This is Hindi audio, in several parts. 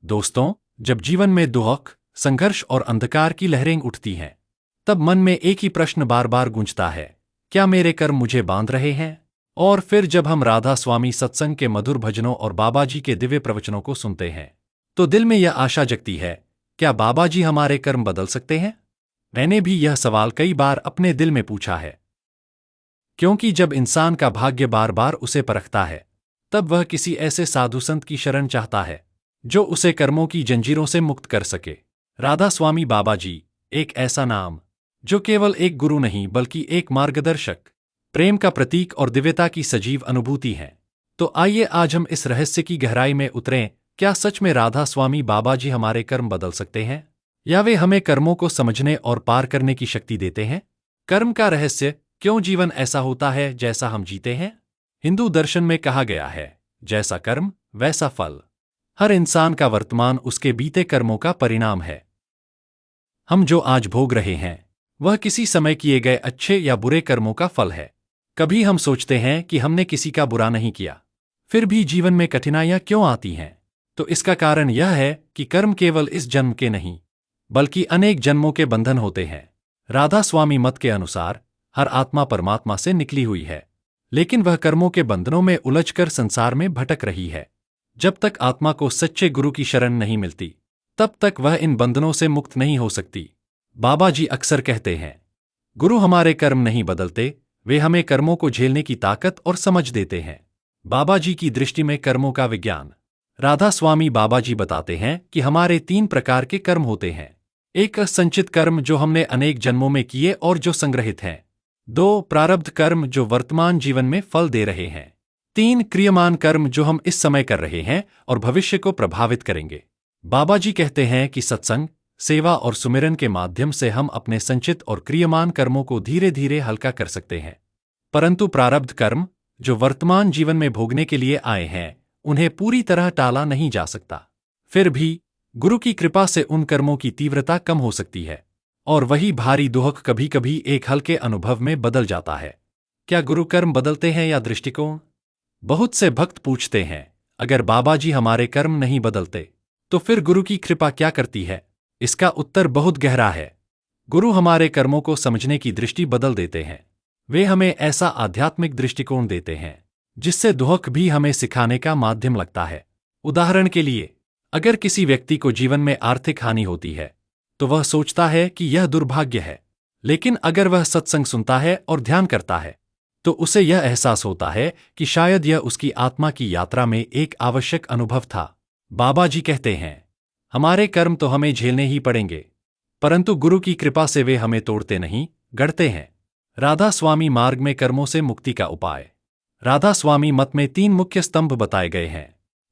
दोस्तों, जब जीवन में दुख, संघर्ष और अंधकार की लहरें उठती हैं, तब मन में एक ही प्रश्न बार बार गूंजता है, क्या मेरे कर्म मुझे बांध रहे हैं? और फिर जब हम राधा स्वामी सत्संग के मधुर भजनों और बाबा जी के दिव्य प्रवचनों को सुनते हैं, तो दिल में यह आशा जगती है, क्या बाबा जी हमारे कर्म बदल सकते हैं? मैंने भी यह सवाल कई बार अपने दिल में पूछा है, क्योंकि जब इंसान का भाग्य बार बार उसे परखता है, तब वह किसी ऐसे साधु संत की शरण चाहता है जो उसे कर्मों की जंजीरों से मुक्त कर सके। राधा स्वामी बाबा जी, एक ऐसा नाम जो केवल एक गुरु नहीं बल्कि एक मार्गदर्शक, प्रेम का प्रतीक और दिव्यता की सजीव अनुभूति है। तो आइए आज हम इस रहस्य की गहराई में उतरें। क्या सच में राधा स्वामी बाबा जी हमारे कर्म बदल सकते हैं, या वे हमें कर्मों को समझने और पार करने की शक्ति देते हैं? कर्म का रहस्य, क्यों जीवन ऐसा होता है जैसा हम जीते हैं? हिंदू दर्शन में कहा गया है, जैसा कर्म वैसा फल। हर इंसान का वर्तमान उसके बीते कर्मों का परिणाम है। हम जो आज भोग रहे हैं, वह किसी समय किए गए अच्छे या बुरे कर्मों का फल है। कभी हम सोचते हैं कि हमने किसी का बुरा नहीं किया, फिर भी जीवन में कठिनाइयां क्यों आती हैं? तो इसका कारण यह है कि कर्म केवल इस जन्म के नहीं, बल्कि अनेक जन्मों के बंधन होते हैं। राधा स्वामी मत के अनुसार हर आत्मा परमात्मा से निकली हुई है, लेकिन वह कर्मों के बंधनों में उलझकर संसार में भटक रही है। जब तक आत्मा को सच्चे गुरु की शरण नहीं मिलती, तब तक वह इन बंधनों से मुक्त नहीं हो सकती। बाबा जी अक्सर कहते हैं, गुरु हमारे कर्म नहीं बदलते, वे हमें कर्मों को झेलने की ताकत और समझ देते हैं। बाबा जी की दृष्टि में कर्मों का विज्ञान। राधा स्वामी बाबा जी बताते हैं कि हमारे 3 प्रकार के कर्म होते हैं। 1 संचित कर्म जो हमने अनेक जन्मों में किए और जो संग्रहित हैं। 2 प्रारब्ध कर्म जो वर्तमान जीवन में फल दे रहे हैं। 3 क्रियमान कर्म जो हम इस समय कर रहे हैं और भविष्य को प्रभावित करेंगे। बाबा जी कहते हैं कि सत्संग, सेवा और सुमिरन के माध्यम से हम अपने संचित और क्रियमान कर्मों को धीरे धीरे हल्का कर सकते हैं। परंतु प्रारब्ध कर्म, जो वर्तमान जीवन में भोगने के लिए आए हैं, उन्हें पूरी तरह टाला नहीं जा सकता। फिर भी गुरु की कृपा से उन कर्मों की तीव्रता कम हो सकती है, और वही भारी दुख कभी कभी एक हल्के अनुभव में बदल जाता है। क्या गुरु कर्म बदलते हैं या दृष्टिकोण? बहुत से भक्त पूछते हैं, अगर बाबा जी हमारे कर्म नहीं बदलते, तो फिर गुरु की कृपा क्या करती है? इसका उत्तर बहुत गहरा है। गुरु हमारे कर्मों को समझने की दृष्टि बदल देते हैं। वे हमें ऐसा आध्यात्मिक दृष्टिकोण देते हैं जिससे दुख भी हमें सिखाने का माध्यम लगता है। उदाहरण के लिए, अगर किसी व्यक्ति को जीवन में आर्थिक हानि होती है, तो वह सोचता है कि यह दुर्भाग्य है। लेकिन अगर वह सत्संग सुनता है और ध्यान करता है, तो उसे यह एहसास होता है कि शायद यह उसकी आत्मा की यात्रा में एक आवश्यक अनुभव था। बाबा जी कहते हैं, हमारे कर्म तो हमें झेलने ही पड़ेंगे, परंतु गुरु की कृपा से वे हमें तोड़ते नहीं, गढ़ते हैं। राधा स्वामी मार्ग में कर्मों से मुक्ति का उपाय। राधा स्वामी मत में 3 मुख्य स्तंभ बताए गए हैं।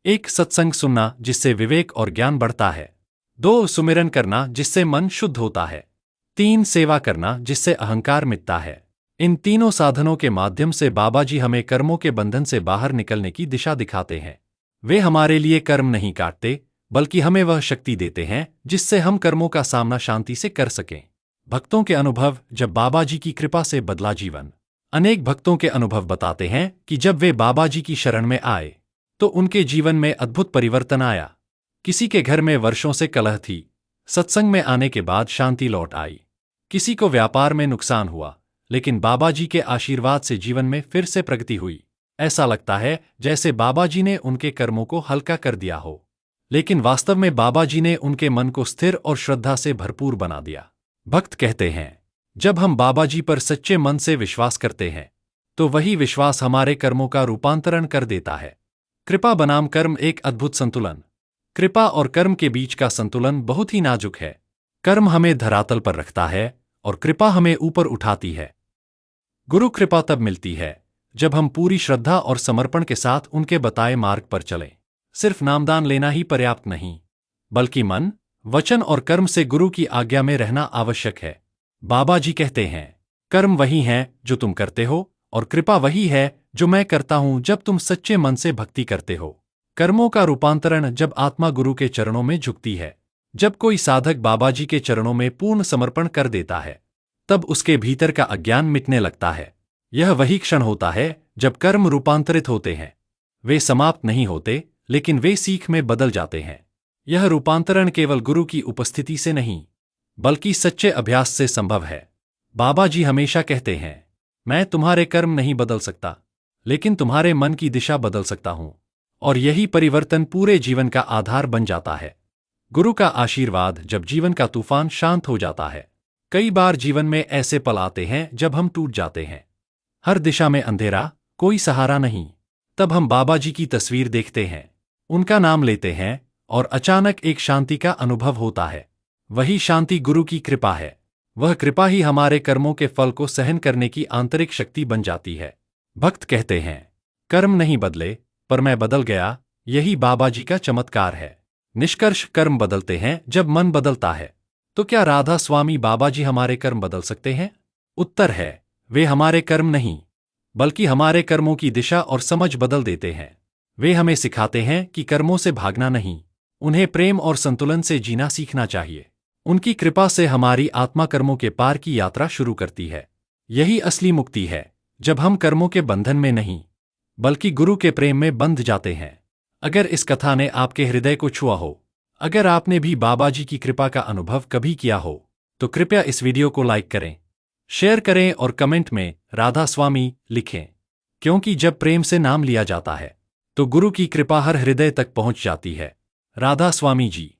1 सत्संग सुनना, जिससे विवेक और ज्ञान बढ़ता है। 2 सुमिरन करना, जिससे मन शुद्ध होता है। 3 सेवा करना, जिससे अहंकार मिटता है। इन तीनों साधनों के माध्यम से बाबा जी हमें कर्मों के बंधन से बाहर निकलने की दिशा दिखाते हैं। वे हमारे लिए कर्म नहीं काटते, बल्कि हमें वह शक्ति देते हैं जिससे हम कर्मों का सामना शांति से कर सकें। भक्तों के अनुभव, जब बाबा जी की कृपा से बदला जीवन। अनेक भक्तों के अनुभव बताते हैं कि जब वे बाबा जी की शरण में आए, तो उनके जीवन में अद्भुत परिवर्तन आया। किसी के घर में वर्षों से कलह थी, सत्संग में आने के बाद शांति लौट आई। किसी को व्यापार में नुकसान हुआ, लेकिन बाबा जी के आशीर्वाद से जीवन में फिर से प्रगति हुई। ऐसा लगता है जैसे बाबा जी ने उनके कर्मों को हल्का कर दिया हो, लेकिन वास्तव में बाबा जी ने उनके मन को स्थिर और श्रद्धा से भरपूर बना दिया। भक्त कहते हैं, जब हम बाबा जी पर सच्चे मन से विश्वास करते हैं, तो वही विश्वास हमारे कर्मों का रूपांतरण कर देता है। कृपा बनाम कर्म, एक अद्भुत संतुलन। कृपा और कर्म के बीच का संतुलन बहुत ही नाजुक है। कर्म हमें धरातल पर रखता है और कृपा हमें ऊपर उठाती है। गुरु कृपा तब मिलती है जब हम पूरी श्रद्धा और समर्पण के साथ उनके बताए मार्ग पर चलें। सिर्फ नामदान लेना ही पर्याप्त नहीं, बल्कि मन, वचन और कर्म से गुरु की आज्ञा में रहना आवश्यक है। बाबा जी कहते हैं, कर्म वही हैं जो तुम करते हो, और कृपा वही है जो मैं करता हूं जब तुम सच्चे मन से भक्ति करते हो। कर्मों का रूपांतरण, जब आत्मा गुरु के चरणों में झुकती है। जब कोई साधक बाबा जी के चरणों में पूर्ण समर्पण कर देता है, तब उसके भीतर का अज्ञान मिटने लगता है। यह वही क्षण होता है जब कर्म रूपांतरित होते हैं। वे समाप्त नहीं होते, लेकिन वे सीख में बदल जाते हैं। यह रूपांतरण केवल गुरु की उपस्थिति से नहीं, बल्कि सच्चे अभ्यास से संभव है। बाबा जी हमेशा कहते हैं, मैं तुम्हारे कर्म नहीं बदल सकता, लेकिन तुम्हारे मन की दिशा बदल सकता हूं। और यही परिवर्तन पूरे जीवन का आधार बन जाता है। गुरु का आशीर्वाद जब जीवन का तूफान शांत हो जाता है। कई बार जीवन में ऐसे पल आते हैं जब हम टूट जाते हैं। हर दिशा में अंधेरा, कोई सहारा नहीं। तब हम बाबा जी की तस्वीर देखते हैं, उनका नाम लेते हैं, और अचानक एक शांति का अनुभव होता है। वही शांति गुरु की कृपा है। वह कृपा ही हमारे कर्मों के फल को सहन करने की आंतरिक शक्ति बन जाती है। भक्त कहते हैं, कर्म नहीं बदले, पर मैं बदल गया। यही बाबा जी का चमत्कार है। निष्कर्ष, कर्म बदलते हैं जब मन बदलता है। तो क्या राधा स्वामी बाबा जी हमारे कर्म बदल सकते हैं? उत्तर है, वे हमारे कर्म नहीं, बल्कि हमारे कर्मों की दिशा और समझ बदल देते हैं। वे हमें सिखाते हैं कि कर्मों से भागना नहीं, उन्हें प्रेम और संतुलन से जीना सीखना चाहिए। उनकी कृपा से हमारी आत्मा कर्मों के पार की यात्रा शुरू करती है। यही असली मुक्ति है, जब हम कर्मों के बंधन में नहीं, बल्कि गुरु के प्रेम में बंध जाते हैं। अगर इस कथा ने आपके हृदय को छुआ हो, अगर आपने भी बाबा जी की कृपा का अनुभव कभी किया हो, तो कृपया इस वीडियो को लाइक करें, शेयर करें और कमेंट में राधा स्वामी लिखें। क्योंकि जब प्रेम से नाम लिया जाता है, तो गुरु की कृपा हर हृदय तक पहुंच जाती है। राधा स्वामी जी।